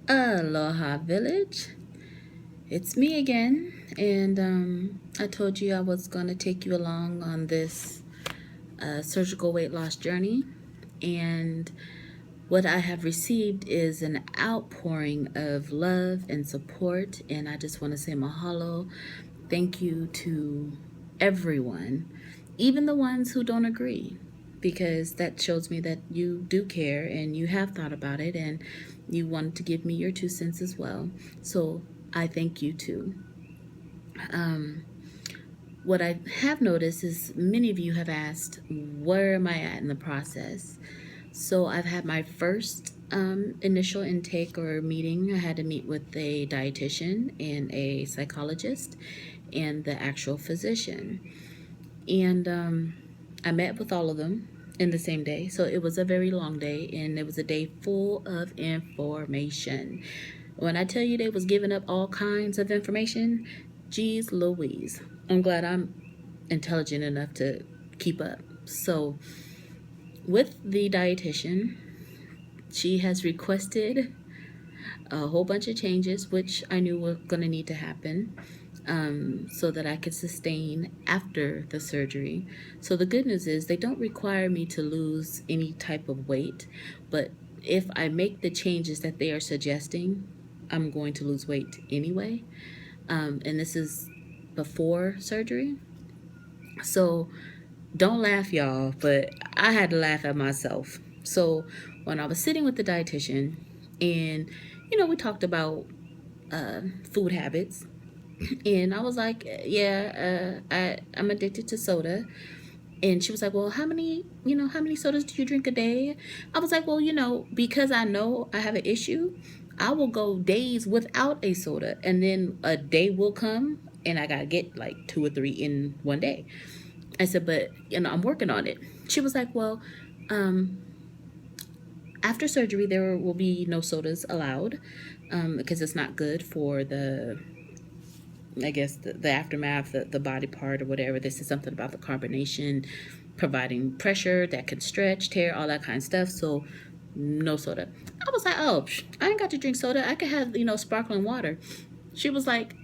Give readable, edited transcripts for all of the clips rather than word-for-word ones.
Aloha Village. It's me again, and I told you I was going to take you along on this surgical weight loss journey. And what I have received is an outpouring of love and support, and I just want to say mahalo. Thank you to everyone, even the ones who don't agree, because that shows me that you do care and you have thought about it and you wanted to give me your 2 cents as well. So I thank you too. What I have noticed is many of you have asked, where am I at in the process? So I've had my first initial intake or meeting. I had to meet with a dietitian and a psychologist and the actual physician. And I met with all of them in the same day. So it was a very long day, and it was a day full of information. When I tell you they was giving up all kinds of information, geez Louise. I'm glad I'm intelligent enough to keep up. So with the dietitian, she has requested a whole bunch of changes, which I knew were going to need to happen so that I could sustain after the surgery. So the good news is they don't require me to lose any type of weight, but if I make the changes that they are suggesting, I'm going to lose weight anyway. And this is before surgery. So don't laugh, y'all, but I had to laugh at myself. So when I was sitting with the dietitian, and we talked about food habits, and I was like, yeah, I'm addicted to soda. And she was like, well, how many sodas do you drink a day? I was like, well, because I know I have an issue, I will go days without a soda, and then a day will come and I gotta get like 2 or 3 in one day. I said, but I'm working on it. She was like, well, after surgery, there will be no sodas allowed because it's not good for I guess, the aftermath, the body part or whatever. This is something about the carbonation providing pressure that can stretch, tear, all that kind of stuff. So no soda. I was like, oh, I ain't got to drink soda. I could have, sparkling water. She was like,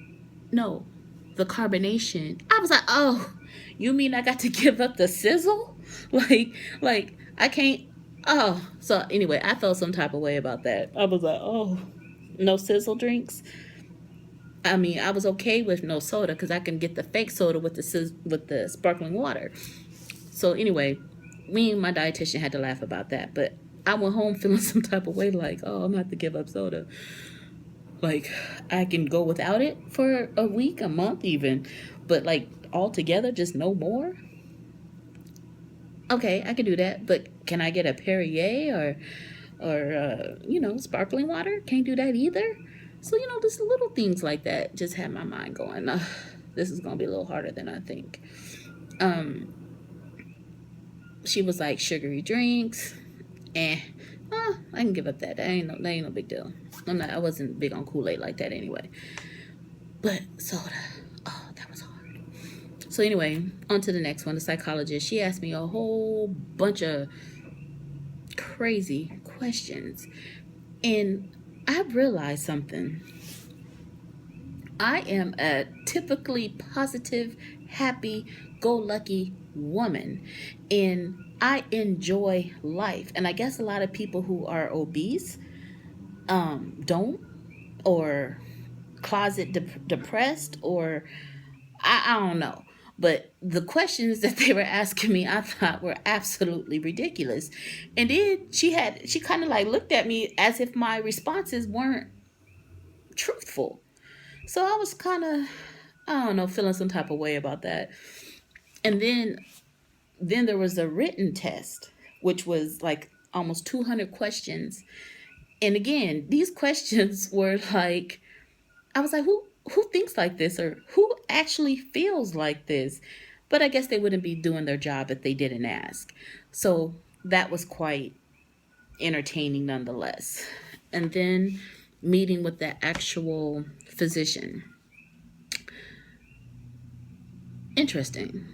no, the carbonation. I was like, oh, you mean I got to give up the sizzle? Like I can't. Oh, so anyway, I felt some type of way about that. I was like, oh, no sizzle drinks. I mean, I was okay with no soda because I can get the fake soda with the sparkling water. So anyway, me and my dietitian had to laugh about that. But I went home feeling some type of way, like, oh, I'm gonna have to give up soda. Like, I can go without it for a week, a month even, but like altogether, just no more. Okay, I can do that, but can I get a Perrier or sparkling water? Can't do that either. So just little things like that just had my mind going. This is gonna be a little harder than I think. She was like sugary drinks, I can give up that. That ain't no big deal. I wasn't big on Kool-Aid like that anyway. But soda, oh, that was hard. So anyway, on to the next one. The psychologist, she asked me a whole bunch of crazy questions. And I realized something. I am a typically positive, happy, go lucky woman. And I enjoy life. And I guess a lot of people who are obese don't, or closet depressed, or I don't know. But the questions that they were asking me, I thought were absolutely ridiculous. And then she kind of like looked at me as if my responses weren't truthful. So I was kind of, I don't know, feeling some type of way about that. And then there was a written test, which was like almost 200 questions. And again, these questions were like, I was like, who thinks like this, or who actually feels like this? But I guess they wouldn't be doing their job if they didn't ask. So that was quite entertaining nonetheless. And then meeting with the actual physician. Interesting.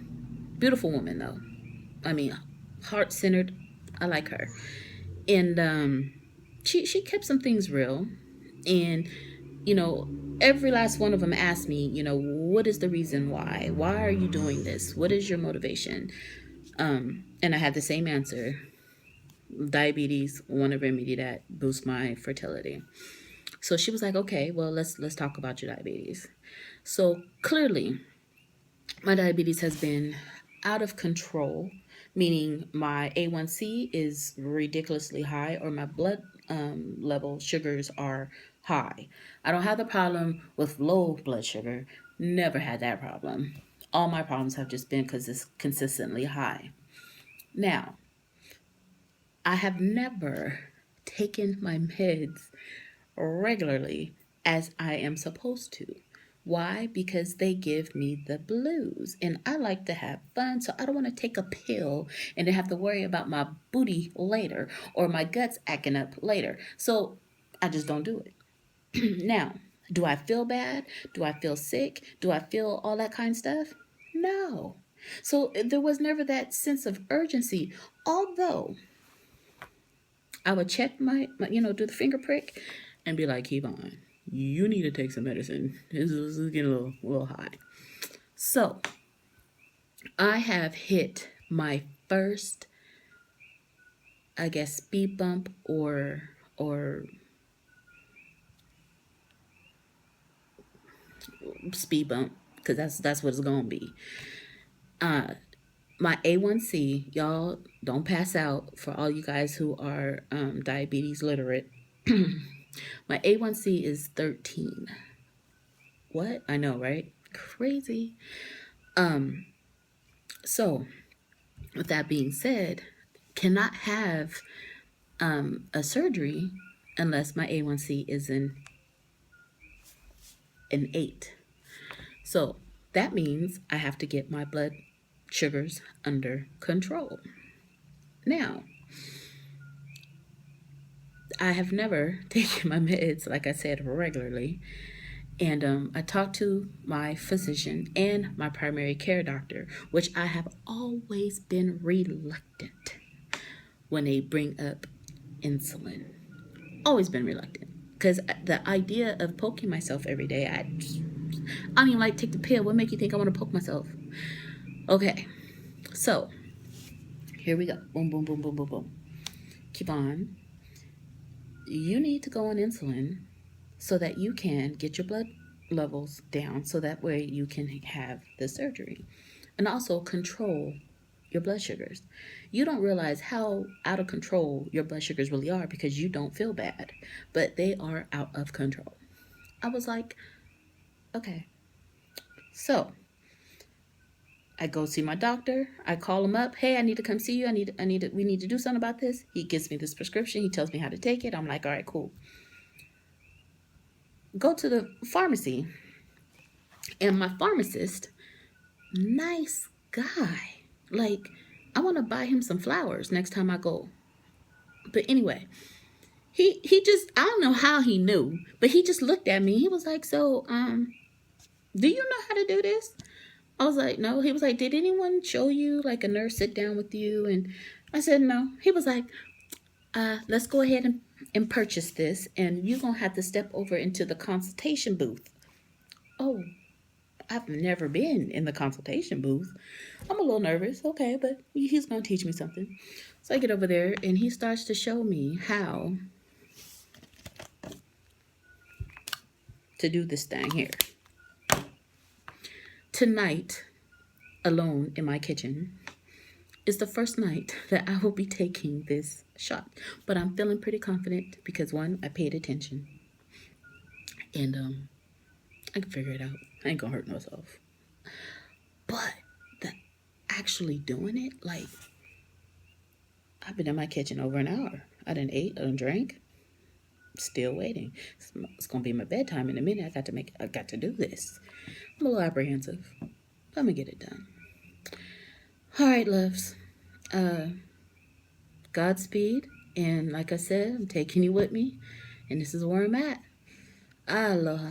Beautiful woman though. I mean, heart centered. I like her. And she kept some things real. And, you know, every last one of them asked me, what is the reason why? Why are you doing this? What is your motivation? And I had the same answer: diabetes, want to remedy that, boost my fertility. So she was like, okay, well, let's talk about your diabetes. So clearly, my diabetes has been out of control, meaning my A1C is ridiculously high, or my blood level sugars are high. I don't have the problem with low blood sugar, never had that problem. All my problems have just been because it's consistently high. Now, I have never taken my meds regularly as I am supposed to. Why? Because they give me the blues. And I like to have fun, so I don't want to take a pill and then have to worry about my booty later or my guts acting up later. So I just don't do it. Now, do I feel bad? Do I feel sick? Do I feel all that kind of stuff? No. So there was never that sense of urgency. Although I would check my do the finger prick and be like, keep on. You need to take some medicine. This is getting a little high. So I have hit my first, I guess, speed bump or speed bump, because that's what it's gonna be. My A1C, y'all don't pass out for all you guys who are diabetes literate. My A1C is 13. What? I know, right? Crazy. So, with that being said, cannot have a surgery unless my A1C is an 8. So, that means I have to get my blood sugars under control. Now, I have never taken my meds, like I said, regularly. And I talked to my physician and my primary care doctor, which I have always been reluctant when they bring up insulin. Always been reluctant. Because the idea of poking myself every day, I don't even like to take the pill. What make you think I want to poke myself? Okay, so here we go. Boom, boom, boom, boom, boom, boom. Keep on. You need to go on insulin so that you can get your blood levels down, so that way you can have the surgery. And also control your blood sugars. You don't realize how out of control your blood sugars really are because you don't feel bad, but they are out of control. I was like, okay. So I go see my doctor. I call him up. Hey, I need to come see you. We need to do something about this. He gives me this prescription. He tells me how to take it. I'm like, all right, cool. Go to the pharmacy. And my pharmacist, nice guy. Like, I want to buy him some flowers next time I go. But anyway, he just, I don't know how he knew, but he just looked at me. He was like, so, do you know how to do this? I was like, no. He was like, did anyone show you, like a nurse sit down with you? And I said, no. He was like, let's go ahead and purchase this, and you're going to have to step over into the consultation booth. Oh, I've never been in the consultation booth. I'm a little nervous, okay, but he's going to teach me something. So I get over there, and he starts to show me how to do this thing here. Tonight, alone in my kitchen, is the first night that I will be taking this shot. But I'm feeling pretty confident because, one, I paid attention. And I can figure it out. I ain't gonna hurt myself. But the actually doing it, like, I've been in my kitchen over an hour. I done ate, I done drank. Still waiting. It's gonna be my bedtime in a minute. I got to do this. I'm a little apprehensive. But I'm gonna get it done. All right, loves. Godspeed. And like I said, I'm taking you with me. And this is where I'm at. Aloha.